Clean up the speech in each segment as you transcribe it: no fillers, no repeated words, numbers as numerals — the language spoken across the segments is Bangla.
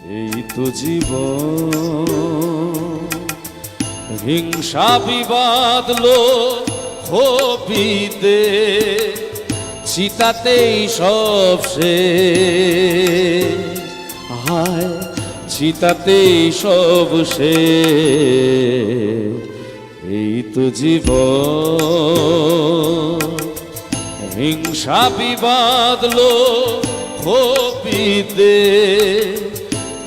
এই তো জীবন, হিংসা বিবাদ লোভ ক্ষোভীতে চিতাতেই সব শেষ। হায় চিতাতেই সব শেষ। এই তো জীবন, হিংসা বিবাদ লোভ ক্ষোভীতে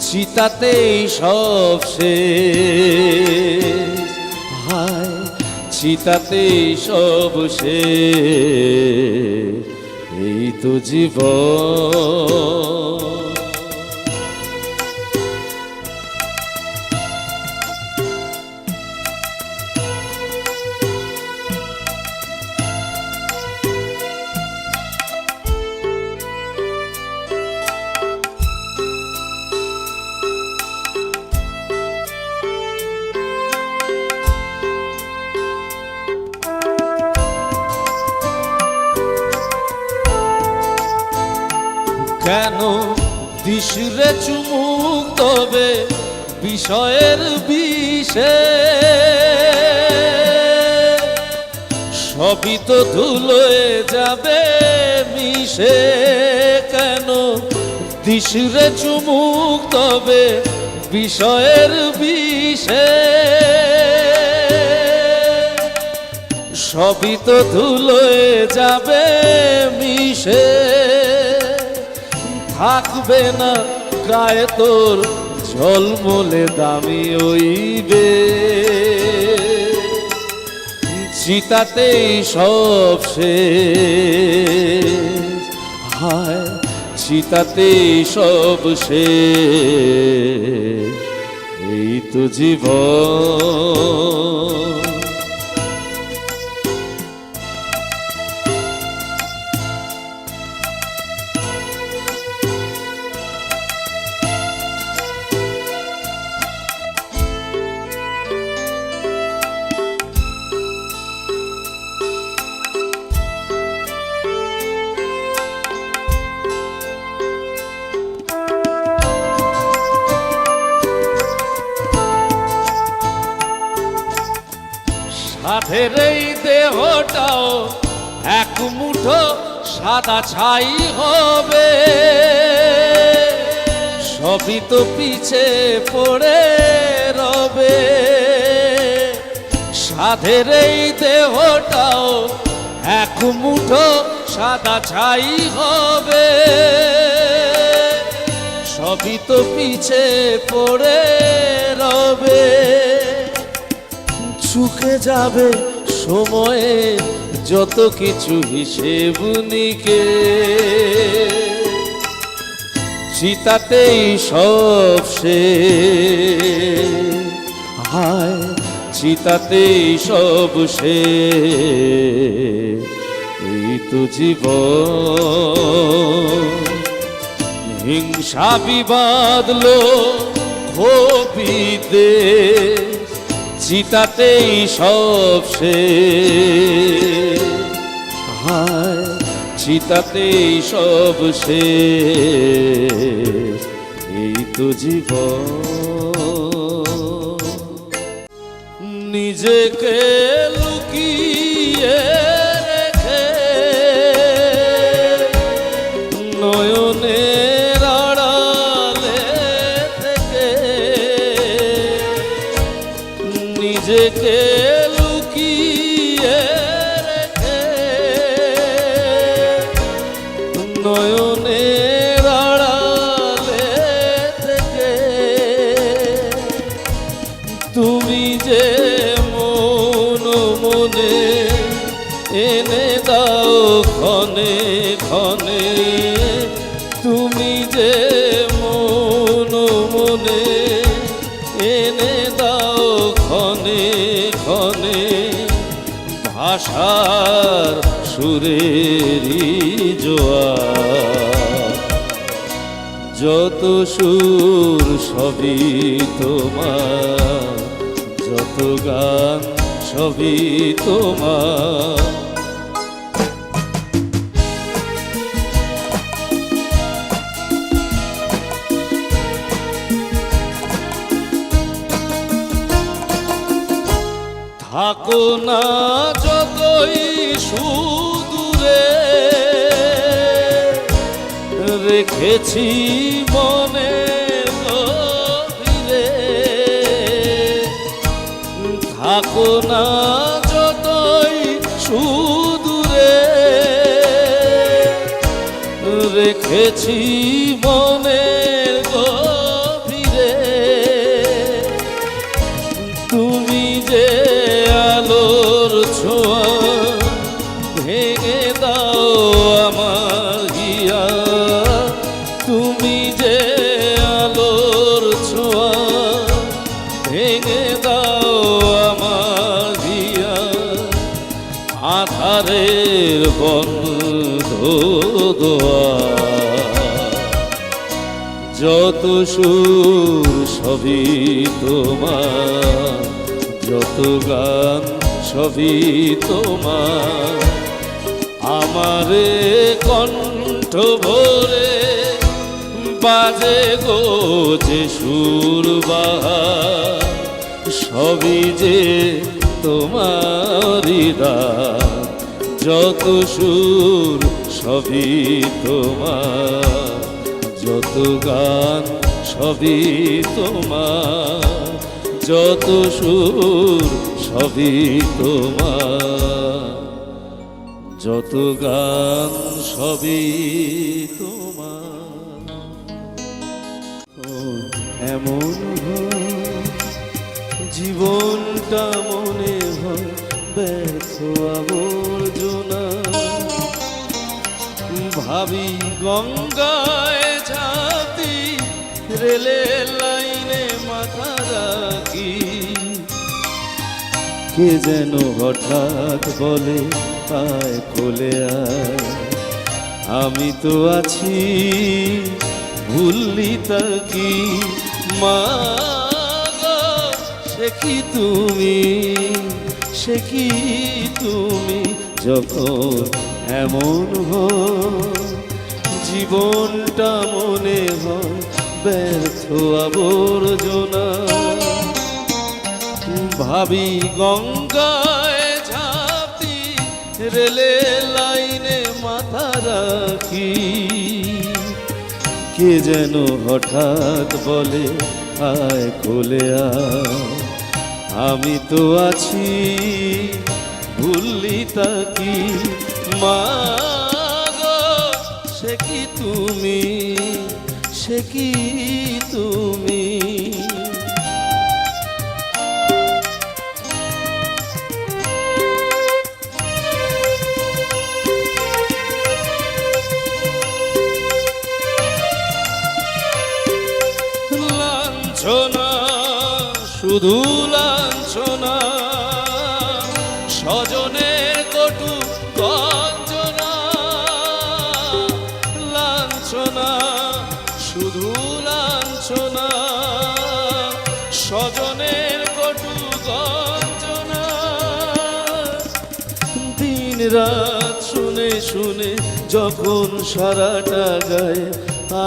চিতাতেই সব শেষ। হায় চিতাতেই সব শেষ। এই তো জীবন। কেন দিশরে চুমুক তবে বিষয়ের বিষে, সবই তো ধুলোয় যাবে মিশে। কেন দিশরে চুমুক তবে বিষয়ের বিষে, সবই তো ধুলোয় যাবে মিশে। থাকবে না গায়ে তোর ঝলমলে দামি ওইবে, চিতাতেই সব শেষ। হায় চিতাতেই সব শেষ। এই তো জীবন। সাধের এই দেহটাও এক মুঠো সাদা ছাই হবে, সবই তো পিছে পড়ে রবে। সাধের এই দেহটাও এক মুঠো সাদা ছাই হবে, সবই তো পিছে পড়ে রবে। চুকে যাবে সময়ে যত কিছু হিসেব নিকে, চিতাতেই সব শেষ। হায় চিতাতেই সব শেষ। এই তো জীবন, হিংসা বিবাদ লোভ ক্ষোভীতে চিতাতেই সব শেষ। হায় চিতাতেই সব শেষ। এই তো জীবন। নিজেকে লুকিয়ে রেখে নয়নের আড়ালে থেকে, নিজেকে লুকিয়ে রেখে নয়নের আড়ালে থেকে, তুমি যে মন মনে এনে দাও ক্ষণে ক্ষণে, তুমি যে মন মনে এনে দাও ক্ষণে ক্ষণে। ভাষার সুরেরই জোয়ার, যত সুর সবই তোমার, যত গান সবই তোমার। থাকো না যতই সুদূরে, রেখেছি মনে গভীরে। থাকো না যতই সুদূরে, রেখেছি মনের গভীরে। তুমি যে আলোর ছোঁয়া, ভেঙে দাও আমার হিয়া। তুমি যে আলোর ছোঁয়া, ভেঙে দাও আমার হিয়া। আধারের বন্ধ দোয়ার, যত সুর সবই তোমার, যত গান সবই তোমার। আমারে কণ্ঠ ভরে বাজে গো যে সুর বাহার, সবই যে তোমারই দান। যত সুর সবই তোমার, যত গান সবই তোমার, যত সুর সবই তোমার, যত গান সবই তোমার। ও এমন জীবনটা মনে হয় ব্যর্থ আবর্জনা। ভাবি গঙ্গায় ঝাঁপি, রেলের লাইনে মাথা রাখি। কে যেন হঠাৎ বলে আয় কোলে আয়। আমি তো আছি ভুললি তার কি, মা গো সে কি তুমি, সে কি তুমি। যখন এমন হয় জীবনটা মনে হয় ব্যর্থ আবর্জনা। ভাবি গঙ্গায় ঝাঁপি, রেলের লাইনে মাথা রাখি। কে যেন হঠাৎ বলে আয় কোলে আয়। আমি তো আছি ভুললি তাকি, মা গো সে কি তুমি, সে কি তুমি। লাঞ্ছনা শুধু লাঞ্ছনা, স্বজনের কটু গঞ্জনা। লাঞ্ছনা শুধু লাঞ্ছনা, স্বজনের কটু গঞ্জনা। দিন রাত শুনে শুনে যখন সারাটা গায়ে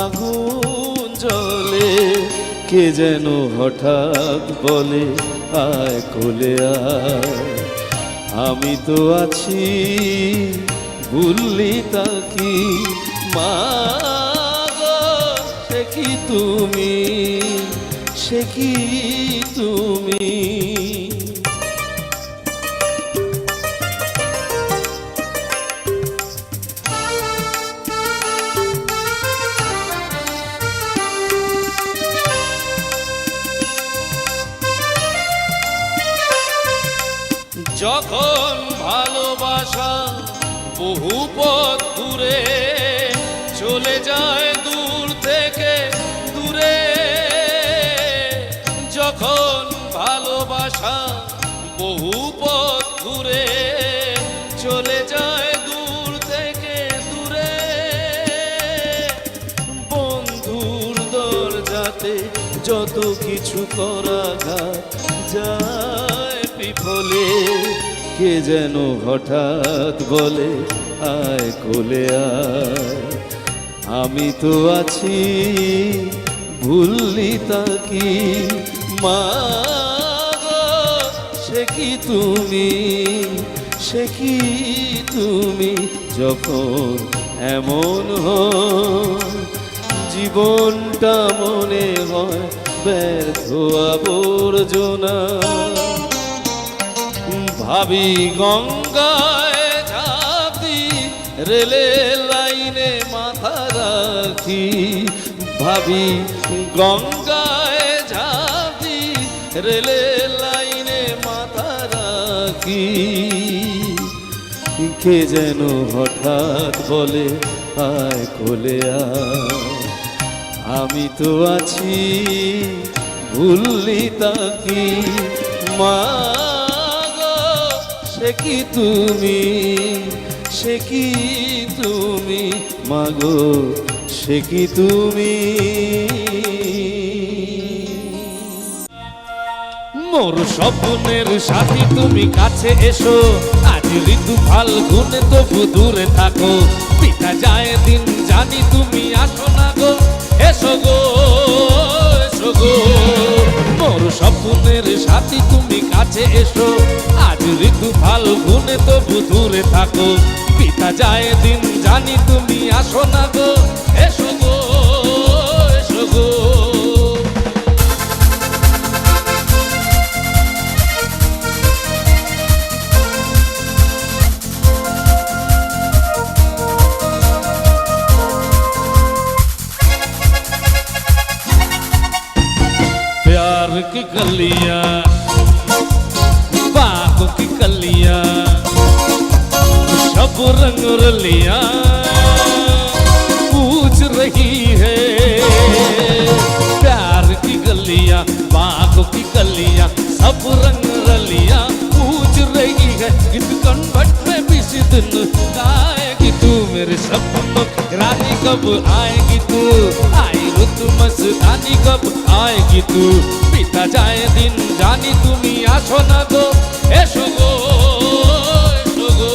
আগুন জ্বলে। কে যেন হঠাৎ বলে আয় কোলে আয়। আমি তো আছি ভুললি তাকি, মা গো সে কি তুমি, সে কি তুমি। যখন ভালোবাসা বহু পথ ঘুরে চলে যায় দূর থেকে দূরে। যখন ভালোবাসা বহু পথ ঘুরে চলে যায় দূর থেকে দূরে। বন্ধুর দরজাতে যত কিছু করা যায় বিফলে। কে যেন হঠাৎ বলে আয় কোলে আয়। আমি তো আছি ভুললি তাকি, মা গো সে কি তুমি, সে কি তুমি যখন এমন হয় জীবনটা মনে হয় ব্যর্থ আবর্জনা। ভাবি গঙ্গায় ঝাঁপি রেলের লাইনে মাথা রাখি, ভাবি গঙ্গায় ঝাঁপি রেলের লাইনে মাথা রাখি। কে যেন হঠাৎ বলে আয় কোলে আয়, আমি তো আছি ভুললি তাকি। মা গো সে কি তুমি, সে কি তুমি মা গো সে কি তুমি। মোর স্বপ্নের সাথী তুমি কাছে এসো, আজ ঋতু ফাল্গুনে তবু দূরে থাকো। পিতা যায় দিন জানি তুমি আসো না গো, এসো গো এসো গো। মোর স্বপ্নের সাথী তুমি কাছে এসো, আজ ঋতু ফাল্গুনে তবু দূরে থাকো। পিতা যায় দিন জানি তুমি আসো না গো, এসো গো এসো গো। प्यार की कलियां बागों की कलियां सब रंग रलियां पूछ रही है। प्यार की गलियां बागों की कलियां सब रंग रलियां पूछ रही है। किस कनबट में बीस दिन गाएगी तू मेरे सपनों की रानी, कब आएगी तू आई रुत मस्तानी, कब आएगी तू। पिता जाए दिन जानी তুমি আসো না গো, এসো গো এসো গো।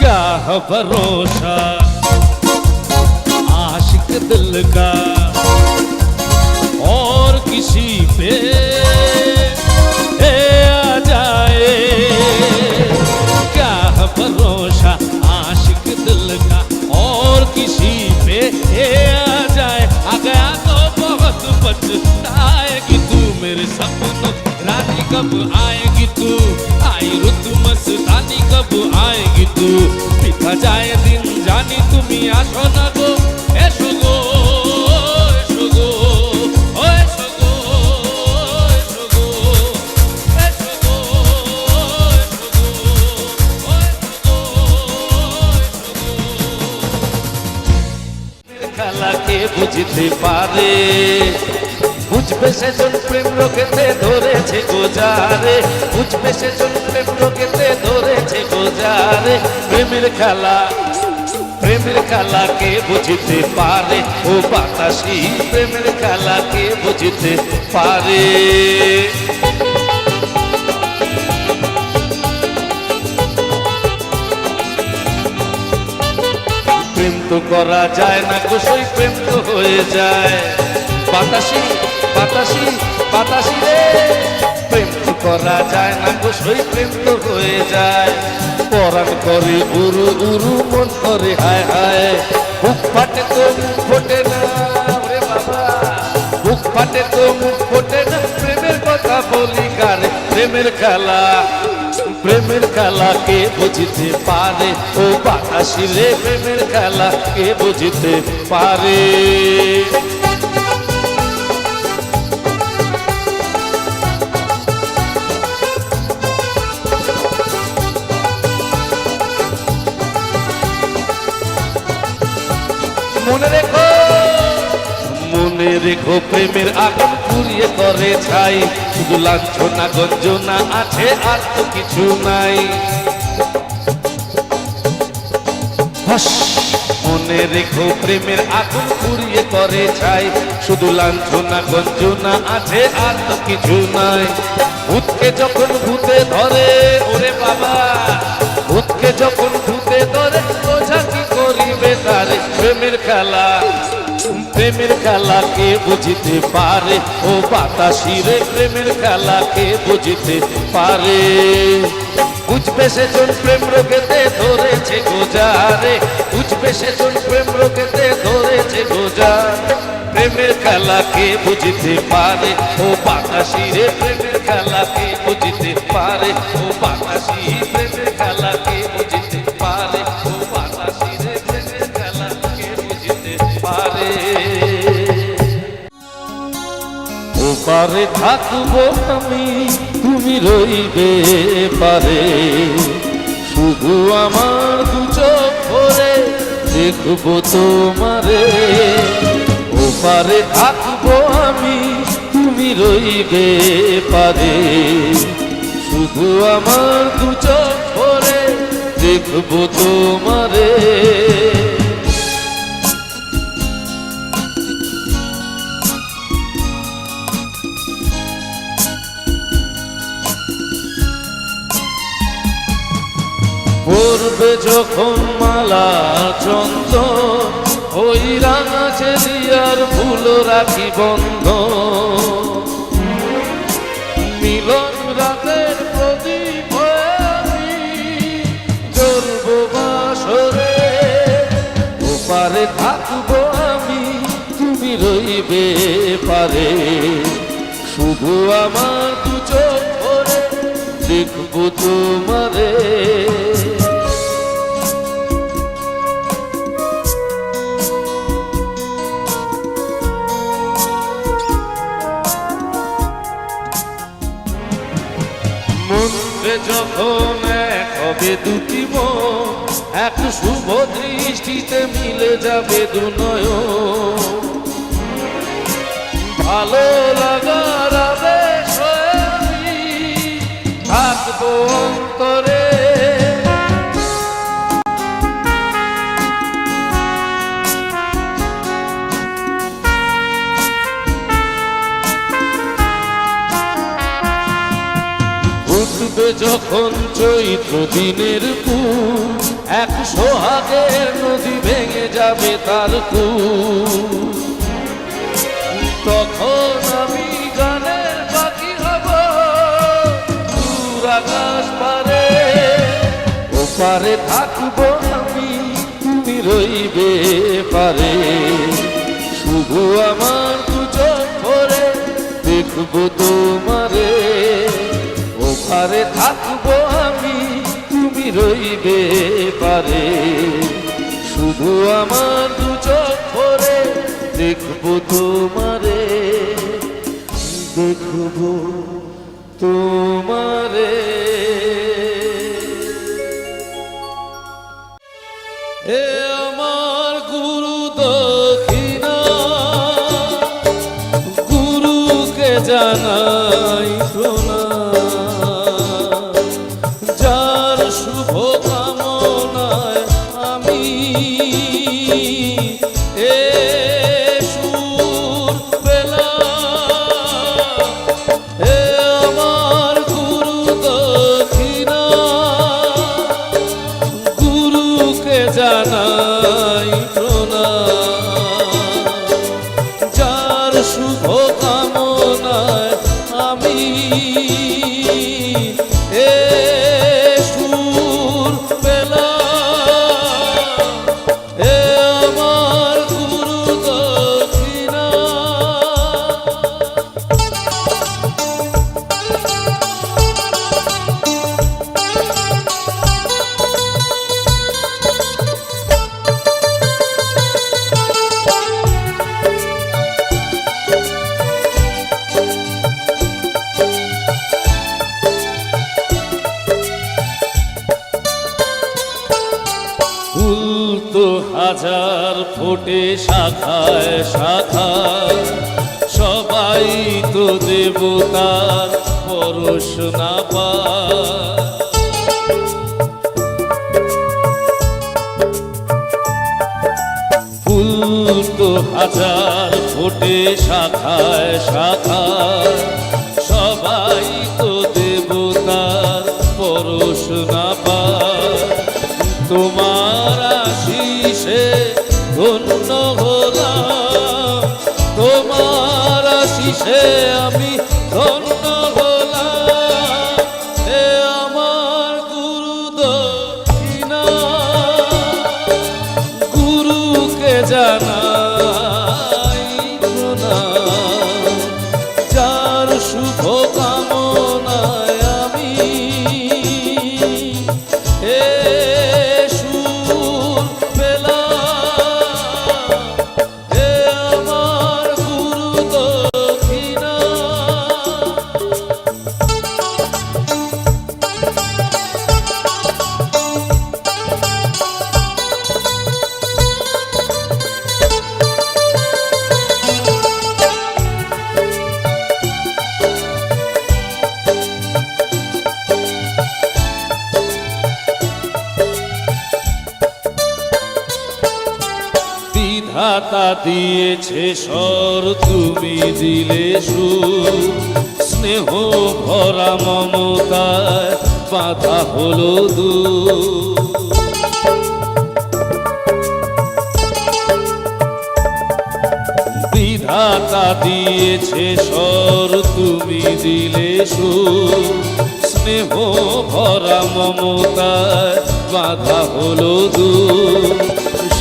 क्या है भरोसा आशिक दिल का और किसी पे आ जाए। क्या है भरोसा आशिक दिल का और किसी पे आ जाए। आ गया तो बहुत पछताएगी तू मेरे सपनों रानी, कब आएगी तू आई रुत मस्तानी, कब आएगी तू। पिता जाए दिन जानी তুমি আসো না গো, এসো গো এসো গো এসো গো এসো গো এসো গো খেলাকে বুঝতে পারে, বুঝবে সেজন প্রেম রোগেতে ধরেছে গোজারে, বুঝবে সেজন প্রেম রোগেতে ধরেছে গোজারে। প্রেমের খেলা প্রেমের খেলাকে বুঝতে পারে ও বাতাসি, প্রেমের খেলাকে বুঝতে পারে। প্রেম তো করা যায় না গো সই, প্রেম তো হয়ে যায় বাতাসি বাতাসি বাতাসি রে। প্রেম তো করা যায় না গো সই, প্রেম তো হয়ে যায়। পরাণ করে উরু উরু মন করে হায় হায়, বুক ফাটে তো মুখ ফোটে না রে বাবা, বুক ফাটে তো মুখ ফোটে না। প্রেমের কথা বলি গারে, প্রেমের খেলা প্রেমের খেলা কে বুঝতে পারে ও বাতাসি রে। প্রেমের খেলা কে বুঝতে পারে। মনে রেখো মনে রেখো প্রেমের আগুন পুড়িয়ে করে ছাই, শুধু লাঞ্ছনা গঞ্জনা আছে আর তো কিছু নাই। মনে রেখো প্রেমের আগুন পুড়িয়ে করে ছাই, শুধু লাঞ্ছনা গঞ্জনা আছে আর তো কিছু নাই। ভূতকে যখন ভূতে ধরে, ওরে বাবা, ভূতকে যখন ভূতে ধরে, বোঝা কি করিবে তারে। প্রেমের খেলা, প্রেমের খেলা কে বুঝিতে পারে, ও বাতাসি রে প্রেমের খেলা কে বুঝিতে পারে। বুঝবে সেজন প্রেম রোগেতে ধরেছে গোজারে, বুঝবে সেজন প্রেম রোগেতে ধরেছে গোজার। প্রেমের খেলা কে বুঝিতে পারে, ও বাতাসি রে প্রেমের খেলা কে বুঝিতে পারে, ও বাতাসি প্রেমের খেলা কে বুঝিতে পারে, ও বাতাসি রে প্রেমের খেলা কে বুঝিতে পারে। ওপারে থাকবো আমি, তুমি রইবে পারে, শুধু আমার দু চোখ ভরে দেখবো তোমারে। ওপারে থাকবো আমি, তুমি রইবে পারে, শুধু আমার দু চোখ ভরে দেখবো তোমারে। পড়বে যখন মালা চন্দন, ওই রাঙা চেলিয়ার ফুল রাখি বন্ধ। মিলন রাতের প্রদীপ হয়ে আমি জ্বলব বাসরে। ওপারে থাকবো আমি, তুমি রইবে পারে, শুধু আমার দু চোখ ভরে দেখবো তোমারে। মনকে যখন এক হবে দুটি মন, এক শুভ দৃষ্টিতে মিলে যাবে দু নয়ন। ভালো লাগার আবেশ হয়ে আমি থাকবো অন্তরে। উঠবে যখন চৈত্র দিনের কুল, এক সোহাগের নদী ভেঙে যাবে তার কুল। তখন আমি গানের বাকি হব দূর আকাশ পারে। ওপারে থাকবো আমি, তুমি রইবে পারে, শুধু আমার দু চোখ ভরে দেখবো তোমারে। ওপারে থাকবো আমি, তুমি রইবে পারে, শুধু আমার দু চোখ ভরে দেখবো তোমারে, দেখবো তোমারে। এ আমার গুরু দক্ষিণা, গুরুকে জানাই প্রণাম, যার শুভ কামনায় আমি এ সুর পেলাম। এ আমার গুরু দক্ষিণা, গুরুকে জানাই প্রণাম, যার শুভ কামনায় আমি এ সুর পেলাম। এ আমার গুরু দক্ষিণা। ফুল তো হাজার ফোটে শাখায় শাখায়, সবাই তো দেবতার পরশ না পায়। তো হাজার ফোটে শাখায় শাখায়, সবাই তো দেবতার পরশ না পায়। তোমার আশিসে ধন্য হলাম, তোমার আশিসে আমি ধন্য হলাম। হে আমার গুরু দক্ষিণা, গুরুকে জানাই প্রণাম, যার শুভ কামনায় আমি হে সুর পেলাম। হে আমার গুরু দক্ষিণা। বিধাতা দিয়েছে স্বর, তুমি দিলে সুর, স্নেহ ভরা মমতায় বাধা হলো দূর। বিধাতা দিয়েছে স্বর, তুমি দিলে সুর, স্নেহ ভরা মমতায় বাধা হলো দূর।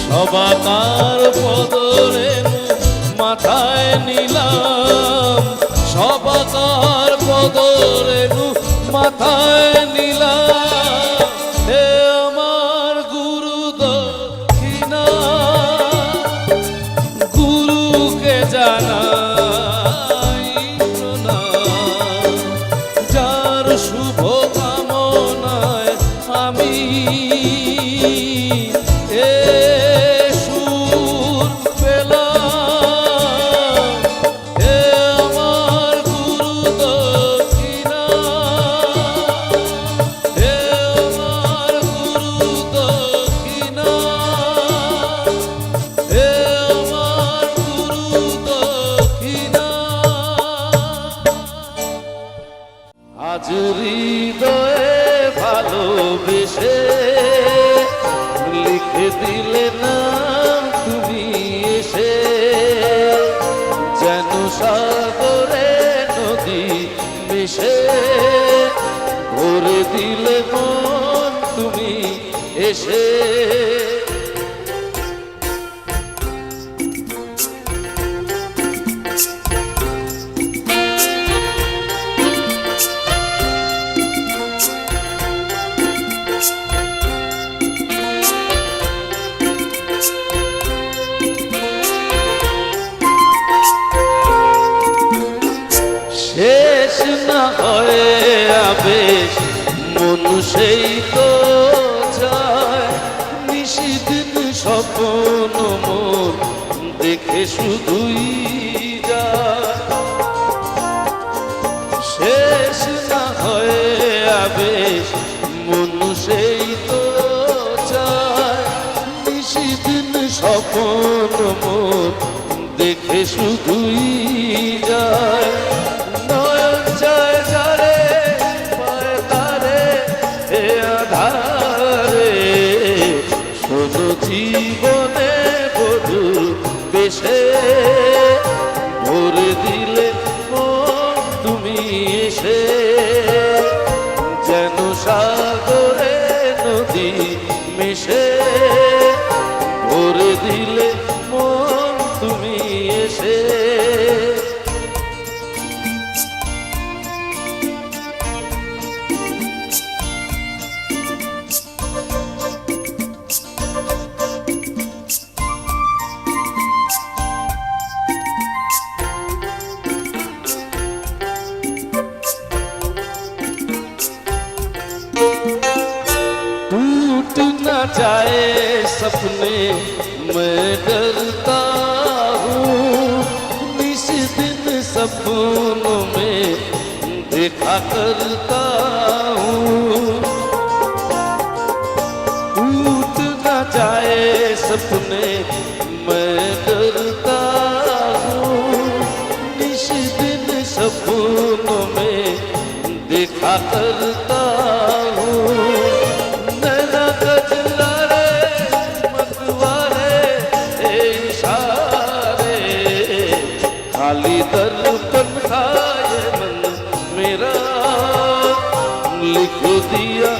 সবাকার পদরেণু মাথায় নিলাম, সবাকার পদরেণু মাথায় নিলাম। হে আমার গুরু দক্ষিণা, গুরুকে জানাই প্রণাম, যার শুভ কামনায় আমি সুর পেলাম। হে আমার গুরু দক্ষিণা, হে আমার গুরু দক্ষিণা, হে আমার গুরু দক্ষিণা। আজ হৃদয়ে ভালোবেসে লিখে দিলে নাম তুমি এসে, যেন সাগরে নদী মিশে ভরে দিলে মন তুমি এসে। শেষ না হয়ে আবেশ মন সেই তো যায়, নিশিদিন স্বপ্ন মন দেখে শুধুই যায়। শেষ না হয়ে আবেশ মন সেই তো চায়, নিশিদিন স্বপ্ন মন দেখে শুধুই যায়। নয়ন যায় যারে পায় তারে এ আধারে, শোনো জীবনে বধূ বেশে ভরে দিলে মন তুমি এসে, যেন সাগরে নদী মিশে ভরে দিলে মন তুমি এসে। टूट न जाए सपने मैं डरता हूँ, इस दिन सपनों में देखा करता हूँ। टूट न जाए सपने मैं किसी दिन सपनों में देखा करता हूँ नैना कजला रे मतवारे इशारे खाली दर्पण खाए मन मेरा लिख दिया